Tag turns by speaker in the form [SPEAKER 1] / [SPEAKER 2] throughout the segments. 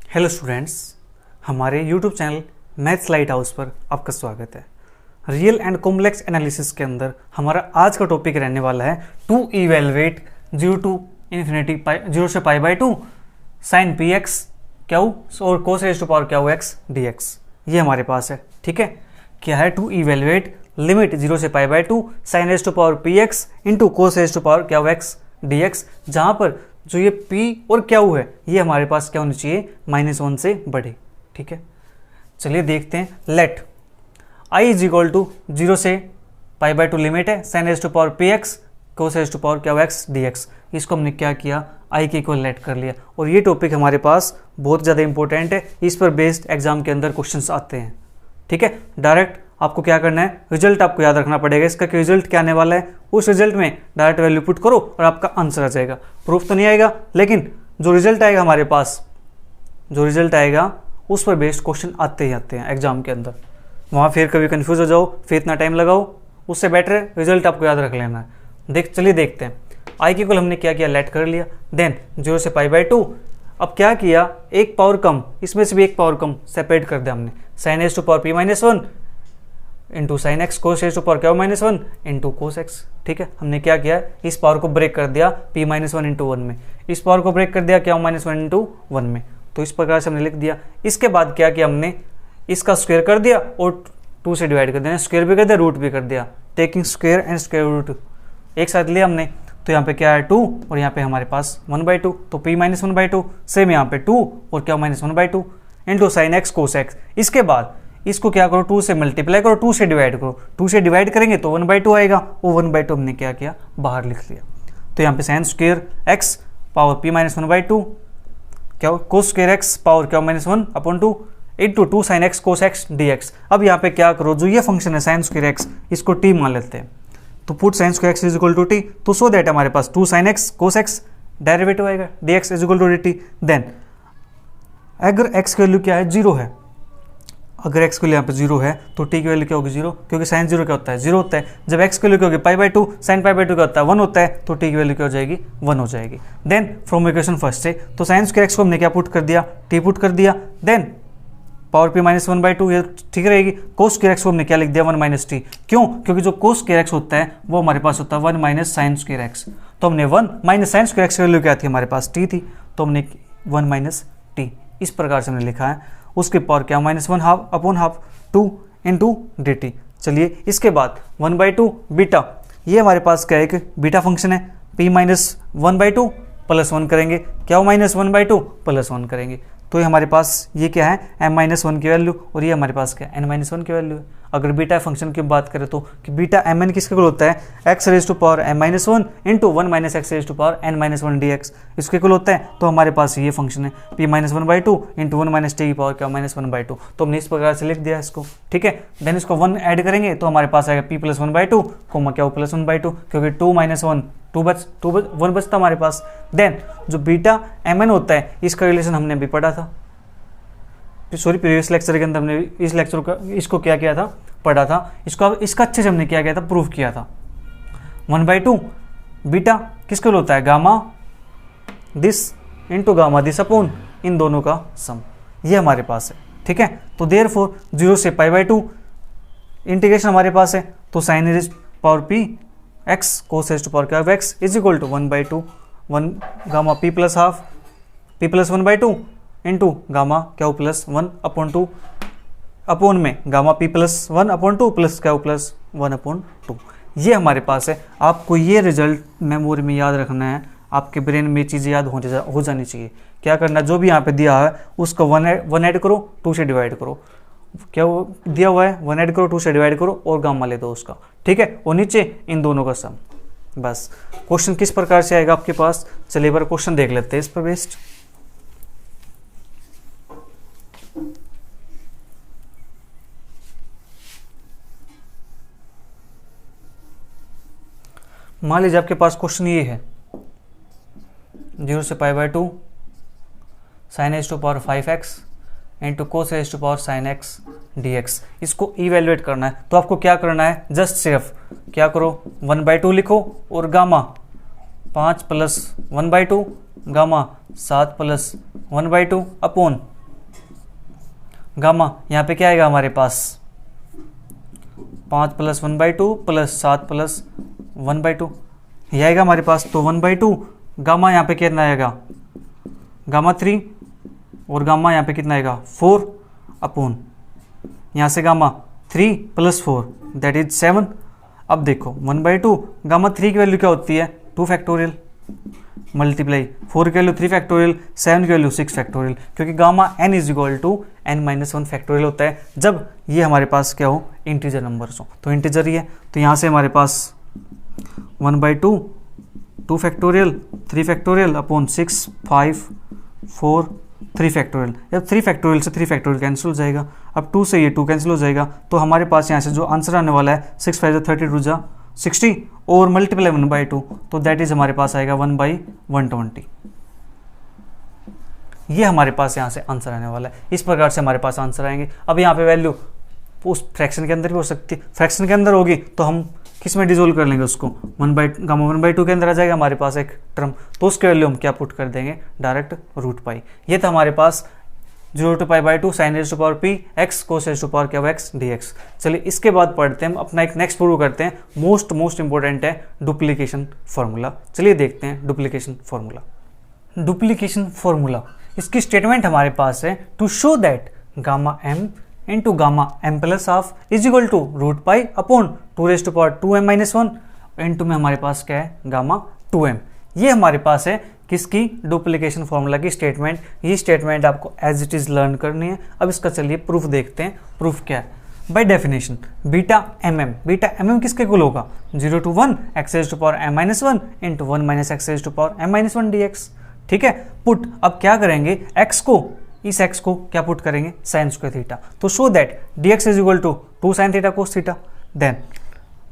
[SPEAKER 1] Hello students, हमारे YouTube channel maths light house पर आपका स्वागत है। रियल एंड कॉम्प्लेक्स एनालिसिस के अंदर हमारा आज का टॉपिक रहने वाला है टू इवेलुएट 0 to इन्फिनिटी 0 से pi by 2 sine p x q और cos raise to power q x d x. ये हमारे पास है, ठीक है। क्या है? टू इवेलुएट लिमिट 0 से pi by 2 sine raise to power p x into cos raise to power q x d x, जहाँ पर जो ये P और क्यू है ये हमारे पास क्या होना चाहिए? -1 से बड़े, ठीक है। चलिए देखते हैं। Let I is equal to 0 से पाई बाई 2 लिमिट है sine raise to power p x cos raise to power q x d x. इसको हमने क्या किया? I के इक्वल लेट कर लिया। और ये टॉपिक हमारे पास बहुत ज़्यादा इंपॉर्टेंट है, इस पर बेस्ड एग्जाम के अंदर क्वेश्चंस आते हैं, ठीक है। डायरेक्ट आपको क्या करना है? रिजल्ट आपको याद रखना पड़ेगा इसका कि रिजल्ट क्या आने वाला है। उस रिजल्ट में डायरेक्ट वैल्यू पुट करो और आपका आंसर आ जाएगा। प्रूफ तो नहीं आएगा, लेकिन जो रिजल्ट आएगा हमारे पास, जो रिजल्ट आएगा उस पर बेस्ड क्वेश्चन आते ही आते हैं एग्जाम के अंदर। वहाँ फिर कभी कंफ्यूज हो जाओ, फिर इतना टाइम लगाओ, उससे बेटर है रिजल्ट आपको याद रख लेना है। चलिए देखते हैं। आई के इक्वल हमने क्या किया? लेट कर लिया। देन 0 से पाई बाई 2। अब क्या किया? एक पावर कम, इसमें से भी एक पावर कम सेपरेट कर दिया हमने। Sine raise to power p -1 into sine x cos raise to power q -1 into cos x, ठीक है। हमने क्या किया? इस पावर को ब्रेक कर दिया p -1 इंटू 1 में, इस पावर को ब्रेक कर दिया क्यू -1 इंटू 1 में। तो इस प्रकार से हमने लिख दिया। इसके बाद क्या किया हमने? इसका स्क्वायर कर दिया और 2 से डिवाइड कर दिया, स्क्वायर भी कर दिया, रूट भी कर दिया। Taking square and square root एक साथ लिया हमने, तो यहाँ पे क्या है? 2 और यहाँ पे हमारे पास 1/2। तो p -1/2 सेम यहाँ पे 2 और क्या? -1/2 into sine x cos x. इसके बाद इसको क्या करो? 2 से मल्टीप्लाई करो, 2 से डिवाइड करो। 2 से डिवाइड करेंगे तो 1/2 आएगा, वो 1/2 हमने क्या किया? बाहर लिख लिया। तो यहाँ पे sine square x power p -1/2 क्या कोस स्क्वायर एक्स पावर क्या -1/2 into 2 sine x cos x d x. अब यहाँ पे क्या करो? जो ये फंक्शन है साइन स्क्वायर एक्स, इसको t मान लेते हैं। तो put sine square x is equal to t, तो सो दैट हमारे पास 2 sine x cos x derivative आएगा, dx is equal to dt। Then अगर x की वैल्यू क्या है? 0 है। अगर x की वैल्यू यहाँ पे 0 है तो t की वैल्यू क्या होगी? 0, क्योंकि साइन 0 क्या होता है? 0 होता है। जब x की वैल्यू क्या होगी? पाई बाई 2, साइन पाई बाई 2 क्या होता है? 1 होता है। तो t की वैल्यू क्या हो जाएगी? 1 हो जाएगी। देन फ्रॉम इक्वेशन फर्स्ट से तो साइन स्क्वायर एक्स को हमने क्या पुट कर दिया? t पुट कर दिया। देन पावर p -1/2 ये ठीक रहेगी। कोस स्क्वायर एक्स को हमने क्या लिख दिया? 1 - t। क्यों? क्योंकि जो कोस स्क्वायर एक्स होता है वो हमारे पास होता है 1 - साइन स्क्वायर एक्स। तो हमने 1 - साइन स्क्वायर एक्स की वैल्यू क्या थी? हमारे पास t थी, तो हमने 1 - t इस प्रकार से हमने लिखा है। उसके पावर क्या? -1/2 2 इंटू डी टी। चलिए इसके बाद 1/2 बीटा, ये हमारे पास क्या है? एक बीटा फंक्शन है। p -1/2 प्लस 1 करेंगे, क्या? -1/2 प्लस 1 करेंगे, तो ये हमारे पास ये क्या है? m-1 की वैल्यू, और ये हमारे पास क्या? n-1 की वैल्यू है। अगर बीटा फंक्शन की बात करें तो कि बीटा mn किसके इक्वल होता है? x raise to power m-1 into 1 - x raise to power n-1 dx, इसके इक्वल होता है। तो हमारे पास ये फंक्शन है p -1/2 इंटू 1 - t की पावर क्या? -1/2। तो हमने इस प्रकार से लिख दिया इसको, ठीक है। देन इसको 1 ऐड करेंगे तो हमारे पास आएगा p + 1/2 कोमा क्या? +1/2, क्योंकि 2 - 1 1 बचता हमारे पास। देन जो बीटा mn होता है इसका रिलेशन हमने भी पढ़ा था, सॉरी प्रीवियस लेक्चर के अंदर हमने इस लेक्चर का इसको क्या किया था? पढ़ा था। इसको इसका अच्छे से हमने क्या किया था? प्रूफ किया था। 1/2 बीटा किसके लिए होता है? Gamma this into gamma this upon इन दोनों का सम, ये हमारे पास है, ठीक है। तो देयरफॉर 0 से पाई बाई 2 इंटीग्रेशन हमारे पास है, तो sine raise power p x cos raise to power क्या? X is equal to 1/2 1 gamma p + half p + 1/2 into gamma क्या? +1/2 अपॉन में गामा p + 1/2 प्लस क्या? +1/2। ये हमारे पास है। आपको ये रिजल्ट मेमोरी में याद रखना है, आपके ब्रेन में चीज़ें याद हो जानी चाहिए। क्या करना? जो भी यहाँ पे दिया है उसको 1 ऐड करो, 2 से डिवाइड करो। क्या वो दिया हुआ है? 1 ऐड करो, 2 से डिवाइड करो और गामा ले दो उसका, ठीक है। और नीचे इन दोनों का सम। बस क्वेश्चन किस प्रकार से आएगा आपके पास? चलिए बार क्वेश्चन देख लेते हैं इस पर बेस्ड। मान लीजिए आपके पास क्वेश्चन ये है 0 से pi by 2 sine raise to power 5x into cos raise to power sine x d x. इसको इवेल्युएट करना है, तो आपको क्या करना है? जस्ट सिर्फ क्या करो? 1/2 लिखो और गामा 5 + 1/2 गामा 7 + 1/2 अपॉन गामा यहाँ पे क्या आएगा हमारे पास 5 + 1/2 प्लस 7 + 1/2 ये आएगा हमारे पास। तो 1/2 गामा यहाँ पे कितना आएगा गामा 3 और गामा यहाँ पे कितना आएगा 4 अपॉन यहाँ से गामा 3 + 4 दैट इज 7। अब देखो 1/2 गामा 3 की वैल्यू क्या होती है 2 फैक्टोरियल मल्टीप्लाई 4 की वैल्यू 3 फैक्टोरियल 7 की वैल्यू 6 फैक्टोरियल, क्योंकि गामा n = n-1 फैक्टोरियल होता है जब ये हमारे पास क्या हो इंटीजर नंबर्स हो। तो इंटीजर ही है, तो यहाँ से हमारे पास 1/2 2 फैक्टोरियल 3 फैक्टोरियल अपॉन 6 5 4 3 फैक्टोरियल। जब 3 फैक्टोरियल से 3 फैक्टोरियल कैंसिल हो जाएगा, अब 2 से ये 2 कैंसिल हो जाएगा, तो हमारे पास यहाँ से जो आंसर आने वाला है 6 5 32 60 और मल्टीप्लाई 1/2, तो दैट इज हमारे पास आएगा 1/120। ये हमारे पास यहाँ से आंसर आने वाला है। इस प्रकार से हमारे पास आंसर आएंगे। अब यहाँ पे वैल्यू उस फ्रैक्शन के अंदर भी हो सकती है, फ्रैक्शन के अंदर होगी तो हम किस में डिसोल्व कर लेंगे उसको, गामा 1/2 के अंदर आ जाएगा हमारे पास एक टर्म, तो उसके वैल्यू हम क्या पुट कर देंगे डायरेक्ट √π। ये था हमारे पास 0 to π/2 sin raised to power p x cos raised to power क्या x dx। चलिए इसके बाद पढ़ते हैं हम अपना एक नेक्स्ट प्रूव करते हैं, मोस्ट इंपॉर्टेंट है डुप्लीकेशन फार्मूला। चलिए देखते हैं डुप्लीकेशन फार्मूला। डुप्लीकेशन फार्मूला इसकी स्टेटमेंट हमारे पास है to show that gamma m into gamma m plus half is equal to √π upon 2 raised to power 2m-1 into में हमारे पास क्या है गामा 2m। ये हमारे पास है किसकी डुप्लीकेशन फार्मूला की स्टेटमेंट। ये स्टेटमेंट आपको एज इट इज लर्न करनी है। अब इसका चलिए प्रूफ देखते हैं। प्रूफ क्या है, by definition beta m m किसके इक्वल होगा 0 to 1 x raised to power m-1 into 1 - x raised to power m-1 dx। ठीक है, पुट अब क्या करेंगे x को, इस x को क्या पुट करेंगे साइन स्क्वायर थीटा, तो show that dx is equal to 2 sin θ cos θ। Then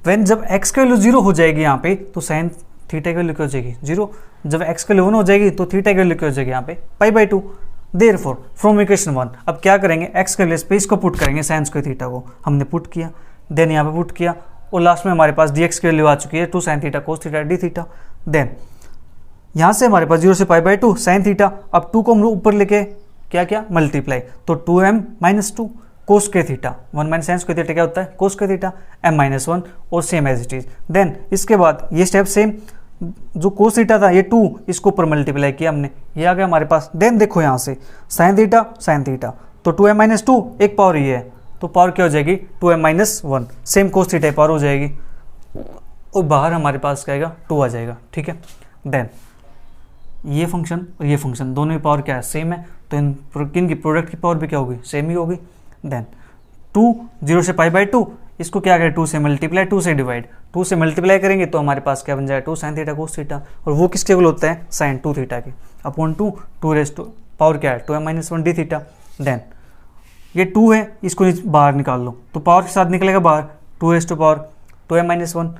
[SPEAKER 1] when जब x की वैल्यू 0 हो जाएगी यहाँ पे तो साइन थीटा की वैल्यू क्या हो जाएगी 0, जब x की वैल्यू 1 हो जाएगी तो थीटा की वैल्यू क्या हो जाएगी यहाँ पे π/2। देयरफॉर फ्रॉम इक्वेशन 1 अब क्या करेंगे x के प्लेस पे इसको पुट करेंगे साइन स्क्वायर थीटा को, हमने पुट किया, देन यहाँ पे पुट किया और लास्ट में हमारे पास dx की वैल्यू आ चुकी है 2 sin θ cos θ d। देन यहाँ से हमारे पास 0 से π/2 sin थीटा, अब 2 को हम ऊपर लेके क्या मल्टीप्लाई, तो 2m-2 cos square theta 1 - sin square theta क्या होता है cos स्क्वायर थीटा m-1 और same as it is. Then इसके बाद ये स्टेप सेम, जो cos थीटा था ये 2 इसको ऊपर मल्टीप्लाई किया हमने, ये आ गया हमारे पास। देन देखो यहाँ से sin थीटा तो 2m-2 एक पावर ये है, तो पावर क्या हो जाएगी 2m-1 same cos theta power हो जाएगी और बाहर हमारे पास क्या आएगा 2 आ जाएगा। ठीक है, देन ये फंक्शन और ये फंक्शन दोनों की पावर क्या है सेम है, तो इन की प्रोडक्ट की पावर भी क्या होगी सेम ही होगी। देन 2 0 से π/2 इसको क्या करें 2 से मल्टीप्लाई 2 से डिवाइड, 2 से मल्टीप्लाई करेंगे तो हमारे पास क्या बन जाएगा 2 sin θ cos θ, और वो किसके इक्वल होता है sin 2 थीटा के अपॉन 2 रेज़ टू पावर क्या है 2m-1 d। देन ये 2 है, इसको बाहर निकाल लो तो पावर के साथ निकलेगा बाहर 2 रेज़ टू पावर 2m-1,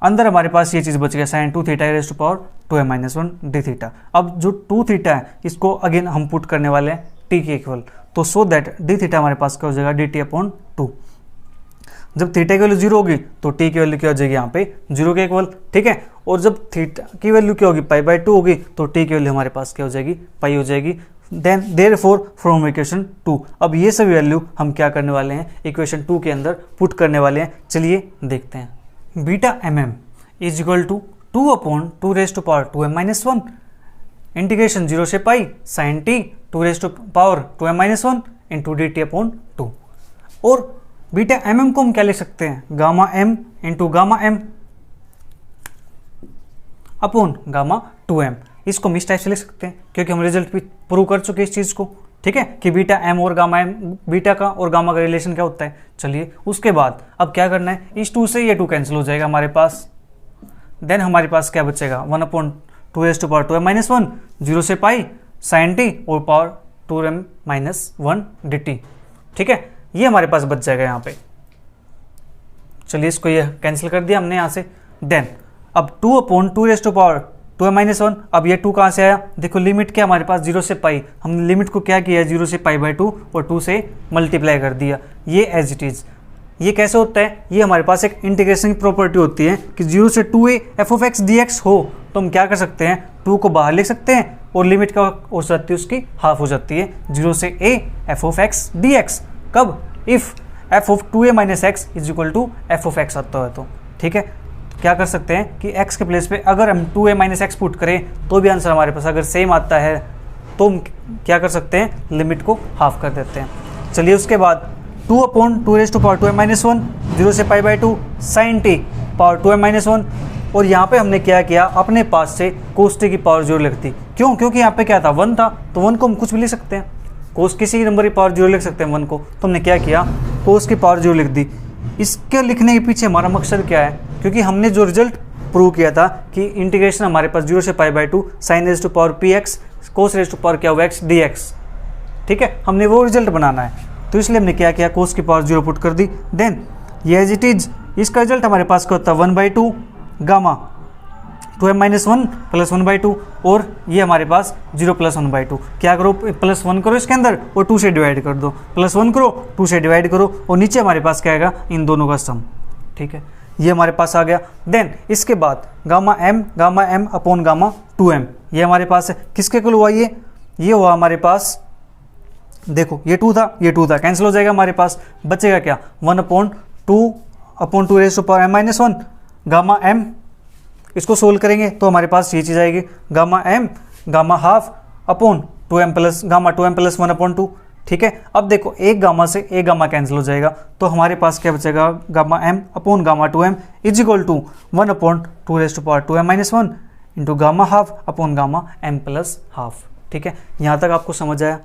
[SPEAKER 1] अंदर हमारे पास ये चीज़ बच गया sin 2 theta raise to power 2m-1 d। अब जो 2 थीटा है इसको अगेन हम पुट करने वाले हैं t के इक्वल, तो सो दैट d हमारे पास क्या हो जाएगा dt/2। जब थीटा की वैल्यू 0 होगी तो t की वैल्यू क्या हो जाएगी यहाँ पे 0 के इक्वल। ठीक है, और जब थीटा की वैल्यू क्या होगी π/2 होगी तो t की वैल्यू हमारे पास क्या हो जाएगी पाई हो जाएगी। देन देयरफॉर फ्रॉम इक्वेशन 2 अब ये सभी वैल्यू हम क्या करने वाले हैं इक्वेशन 2 के अंदर पुट करने वाले हैं। चलिए देखते हैं। Beta mm is equal to 2/2 raise to power 2m-1 integration 0 से pi sin t 2 raise to power 2m-1 into dt/2। और बीटा mm को हम क्या लिख सकते हैं gamma m into gamma m upon gamma 2m। इसको हम इस टाइप से लिख सकते हैं क्योंकि हम रिजल्ट भी प्रूव कर चुके हैं इस चीज़ को। ठीक है, कि बीटा m और गामा m, बीटा का और गामा का रिलेशन क्या होता है। चलिए उसके बाद अब क्या करना है, इस 2 से ये 2 कैंसिल हो जाएगा हमारे पास। देन हमारे पास क्या बचेगा 1/2 रेज़ टू पावर 2m-1 0 से पाई sin t और पावर 2m-1 dt। ठीक है, ये हमारे पास बच जाएगा यहाँ पे। चलिए इसको ये कैंसिल कर दिया हमने यहाँ से। देन अब 2/2 रेज़ टू पावर 2m-1, अब ये 2 कहाँ से आया, देखो लिमिट क्या हमारे पास 0 से पाई, हमने लिमिट को क्या किया 0 से π/2 और 2 से मल्टीप्लाई कर दिया, ये एज इट इज। ये कैसे होता है, ये हमारे पास एक इंटीग्रेशन की प्रॉपर्टी होती है कि 0 से 2a f(x) dx हो तो हम क्या कर सकते हैं 2 को बाहर लिख सकते हैं और लिमिट का हो जाती है उसकी हाफ हो जाती है 0 से a f of x dx। कब? If f of 2a minus x is equal to f of x आता है तो ठीक है। क्या कर सकते हैं कि x के प्लेस पे अगर हम 2a माइनस एक्स पुट करें तो भी आंसर हमारे पास अगर सेम आता है तो हम क्या कर सकते हैं, लिमिट को हाफ कर देते हैं। चलिए उसके बाद 2 upon 2 raise to power 2m minus 1 0 से pi by 2 sine t power 2m minus 1। और यहाँ पे हमने क्या किया, अपने पास से कोस टी की पावर 0 लिख दी। क्यों? क्योंकि यहाँ पे क्या था 1 था, तो 1 को हम कुछ भी लिख सकते हैं, कोस किसी नंबर की पावर 0 लिख सकते हैं 1 को। तो हमने क्या किया, कोस की पावर 0 लिख दी। इसके लिखने के पीछे हमारा मकसद क्या है, क्योंकि हमने जो रिजल्ट प्रूव किया था कि इंटीग्रेशन हमारे पास 0 से pi by 2 sine raise to power p x cos raise to power क्या हुआ एक्स डी एक्स, ठीक है, हमने वो रिजल्ट बनाना है। तो इसलिए हमने क्या किया, कोस की पावर 0 पुट कर दी। देन ये एज इट इज, इसका रिजल्ट हमारे पास क्या होता है 1/2 गामा 2m माइनस 1 प्लस 1/2 और ये हमारे पास 0 प्लस 1/2। क्या करो, प्लस 1 करो इसके अंदर और 2 से डिवाइड कर दो, प्लस 1 करो 2 से डिवाइड करो और नीचे हमारे पास क्या आएगा, इन दोनों का सम, ठीक है, ये हमारे पास आ गया। देन इसके बाद gamma m upon gamma 2m ये हमारे पास है। किसके कुल हुआ ये हुआ हमारे पास, देखो ये 2 था, ये 2 था, कैंसिल हो जाएगा, हमारे पास बचेगा क्या 1/2 raise to power m minus 1 gamma m। इसको सोल्व करेंगे तो हमारे पास ये चीज़ आएगी gamma m gamma half upon 2m plus gamma 2m plus 1/2, ठीक है। अब देखो एक गामा से एक गामा कैंसिल हो जाएगा तो हमारे पास क्या बचेगा, gamma m upon gamma 2m is equal to 1/2 raise to power 2m minus 1 into gamma half upon gamma m plus half, ठीक है। यहाँ तक आपको समझ आया।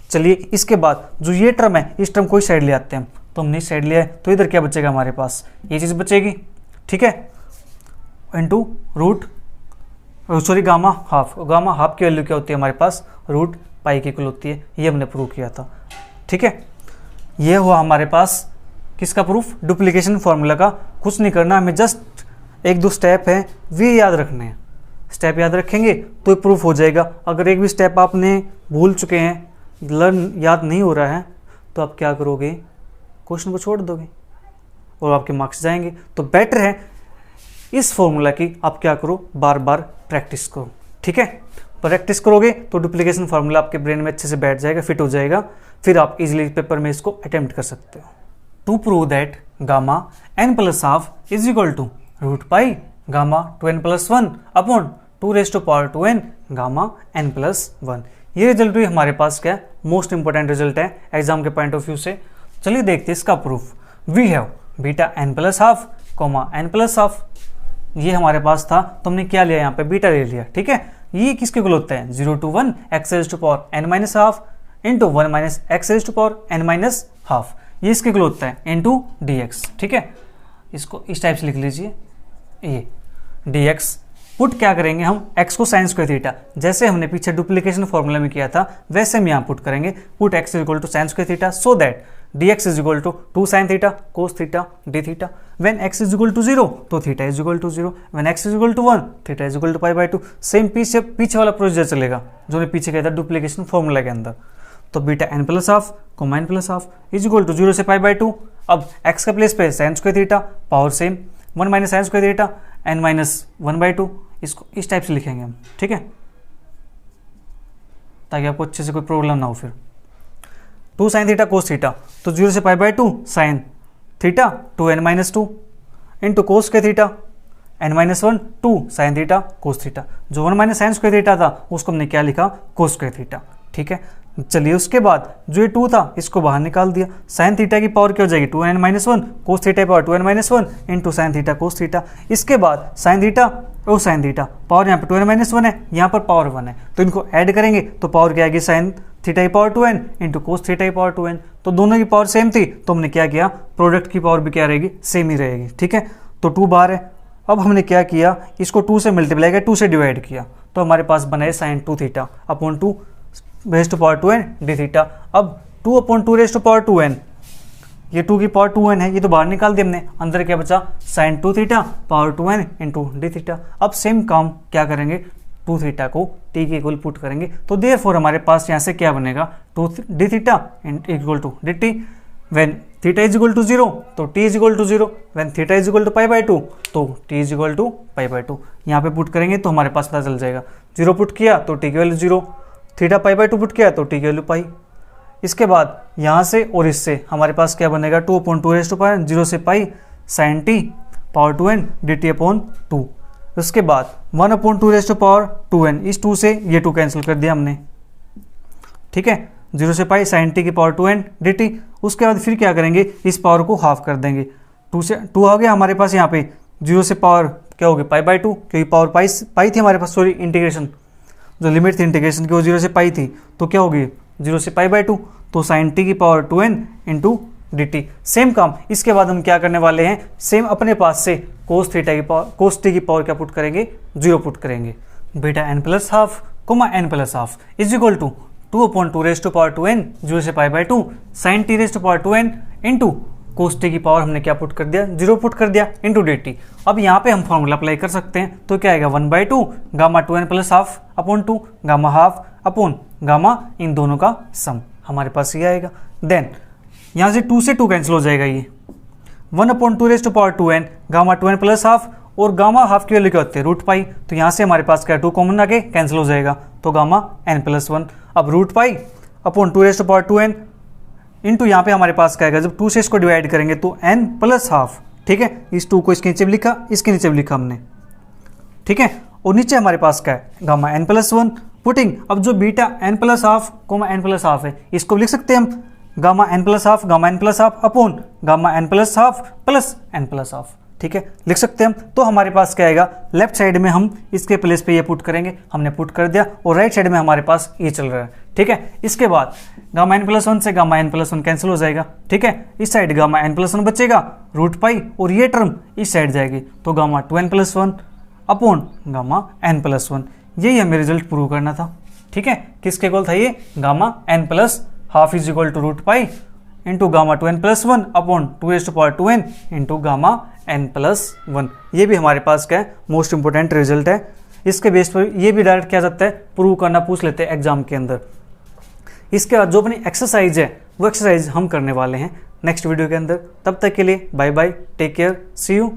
[SPEAKER 1] चलिए इसके बाद जो ये टर्म है इस टर्म को इस साइड ले आते हैं, तो हमने इस साइड लिया है तो इधर क्या बचेगा हमारे पास, ये चीज़ बचेगी, ठीक है, into root sorry gamma half की वैल्यू क्या होती है हमारे पास, रूट पाई की इक्वल होती है। ये हमने प्रूव किया था, ठीक है। ये हुआ हमारे पास किसका प्रूफ, डुप्लीकेशन फॉर्मूला का। कुछ नहीं करना, हमें जस्ट 1-2 स्टेप है वे याद रखने हैं। स्टेप याद रखेंगे तो प्रूफ हो जाएगा। अगर एक भी स्टेप आपने भूल चुके हैं, याद नहीं हो रहा है, तो आप क्या करोगे, क्वेश्चन को छोड़ दोगे और आपके मार्क्स जाएंगे। तो बेटर है इस फॉर्मूला की आप क्या करो, बार बार प्रैक्टिस करो, ठीक है। प्रैक्टिस करोगे तो डुप्लीकेशन फार्मूला आपके ब्रेन में अच्छे से बैठ जाएगा, फिट हो जाएगा, फिर आप इजीली पेपर में इसको अटेम्प्ट कर सकते हो। To prove that gamma n plus half is equal to root pi gamma 2n plus 1 upon 2 raise to power 2n gamma n plus 1। ये रिजल्ट भी हमारे पास क्या है, मोस्ट इंपॉर्टेंट रिजल्ट है एग्जाम के पॉइंट ऑफ व्यू से। चलिए देखते हैं इसका proof. We have beta n plus half comma n plus half, ये हमारे पास था तो हमने क्या लिया, यहाँ पे बीटा ले लिया, ठीक है। ये किसके इक्वल होता है 0 to 1 x raise to power n minus half into 1 minus x raise to power n minus half, ये इसके इक्वल होता है इंटू dx, ठीक है। इसको इस टाइप से लिख लीजिए, ये dx पुट क्या करेंगे हम, x को साइन स्क्वायर थीटा, जैसे हमने पीछे डुप्लीकेशन फॉर्मूला में किया था वैसे हम यहाँ पुट करेंगे, put x is equal to sine square theta so that dx is equal to 2 sine theta cos theta d theta. When x is equal to 0 तो theta is equal to 0, when x is equal to 1 theta is equal to pi by 2। Same पीछे वाला procedure चलेगा जो हमने पीछे किया था duplication formula के अंदर। तो beta n plus half comma n plus half is equal to 0 से पाई बाई 2। अब x के प्लेस पे sine square theta power same 1 minus sign square theta n minus 1/2, इसको इस टाइप से लिखेंगे हम, ठीक है, ताकि आपको अच्छे से कोई प्रॉब्लम ना हो। फिर 2 साइन थीटा कोस थीटा, तो 0 से pi by 2 sine theta 2n minus 2 into cos के theta n minus 1 2 sine theta cos theta. जो 1 माइनस साइन स्क्वायर थीटा था उसको हमने क्या लिखा, कोस स्क्वायर थीटा, ठीक है। चलिए उसके बाद जो ये 2 था इसको बाहर निकाल दिया, साइन थीटा की पावर क्या हो जाएगी 2n माइनस 1 कोस थीटा की power 2n minus 1 into sign theta cos theta. इसके बाद साइन थीटा और साइन थीटा, पावर यहाँ पे 2n माइनस 1 है, यहाँ पर पावर 1 है, तो इनको ऐड करेंगे तो पावर क्या आएगी, साइन थीटा की power 2n into cos theta की पावर 2n। तो दोनों की पावर सेम थी तो हमने क्या किया, प्रोडक्ट की पावर भी क्या रहेगी, सेम ही रहेगी, ठीक है। तो 2 बाहर है। अब हमने क्या किया, इसको 2 से मल्टीप्लाई किया, 2 से डिवाइड किया, तो हमारे पास बना है sine 2 theta upon 2 raise to power 2n d theta. अब 2 upon 2 raise to power 2n, ये 2 की पावर 2n है, ये तो बाहर निकाल दिया हमने, अंदर क्या बचा sine 2 theta power 2n into d theta. अब सेम काम क्या करेंगे, 2 थीटा को t के इक्वल पुट करेंगे, तो देयरफॉर हमारे पास यहाँ से क्या बनेगा 2 d theta equal to d t. When theta is equal to 0 तो t is equal to 0, when theta is equal to π/2 तो टी इज इक्वल टू π/2। यहाँ पे पुट करेंगे तो हमारे पास पता चल जाएगा, 0 पुट किया तो टी की वैल्यू 0, थीटा π/2 पुट किया तो टी की वैल्यू पाई। इसके बाद यहाँ से और इससे हमारे पास क्या बनेगा, 2/2 0 से pi sin t power 2n dt/2। उसके बाद 1/2 इस 2 से ये 2 कैंसिल कर दिया हमने, ठीक है, 0 से पाई sin t की पावर 2n dt। उसके बाद फिर क्या करेंगे, इस पावर को हाफ कर देंगे, 2 से 2 आ गया हमारे पास, यहाँ पे 0 से पावर क्या होगी π/2, क्योंकि पावर पाई थी हमारे पास, सॉरी इंटीग्रेशन जो लिमिट थी इंटीग्रेशन की वो 0 से पाई थी, तो क्या होगी 0 से π/2 तो sin t की power 2n into dt। Same काम इसके बाद हम क्या करने वाले हैं, सेम अपने पास से cos t की पावर क्या पुट करेंगे, 0 पुट करेंगे। बेटा n+12 n+12 is equal to 2/2 0 से π/2 sin t2n into cos t की पावर हमने क्या पुट कर दिया, 0 पुट कर दिया इंटू dt। अब यहाँ पे हम फॉर्मूला अप्लाई कर सकते हैं, तो क्या आएगा 1/2 gamma 2n+12/2 gamma half upon gamma इन दोनों का सम, हमारे पास ये आएगा। देन यहाँ से 2 से 2 कैंसिल हो जाएगा, ये 1/2 गामा 2n+12 और गामा हाफ की वैल्यू क्या होती है √π, तो यहाँ से हमारे पास क्या 2 कॉमन आगे कैंसिल हो जाएगा, तो गामा n+1। अब √π/2n इंटू यहाँ पे हमारे पास क्या आएगा, जब 2 से इसको डिवाइड करेंगे तो n+12, ठीक है, इस 2 को इसके नीचे भी लिखा, इसके नीचे भी लिखा हमने, ठीक है, और नीचे हमारे पास क्या है गामा n+1 पुटिंग। अब जो बीटा n+12 n+12 है इसको लिख सकते हैं हम gamma n+12 upon gamma n+12 plus n+12, ठीक है, लिख सकते हैं हम। तो हमारे पास क्या आएगा, लेफ्ट साइड में हम इसके प्लेस पे ये पुट करेंगे, हमने पुट कर दिया, और राइट साइड में हमारे पास ये चल रहा है, ठीक है। इसके बाद गामा n+1 से गामा n+1 कैंसिल हो जाएगा, ठीक है, इस साइड गामा n+1 बचेगा √π और ये टर्म इस साइड जाएगी, तो gamma 2n+1 upon gamma n+1। यही हमें रिजल्ट प्रूव करना था, ठीक है। किसके इक्वल था ये, gamma n+12 is equal to √π into gamma 2n+1 upon 2n into gamma n+1। ये भी हमारे पास क्या है, मोस्ट इंपोर्टेंट रिजल्ट है। इसके बेस पर ये भी डायरेक्ट क्या जाता है, प्रूव करना पूछ लेते हैं एग्जाम के अंदर। इसके बाद जो अपनी एक्सरसाइज है वो एक्सरसाइज हम करने वाले हैं नेक्स्ट वीडियो के अंदर। तब तक के लिए bye bye, take care, see you.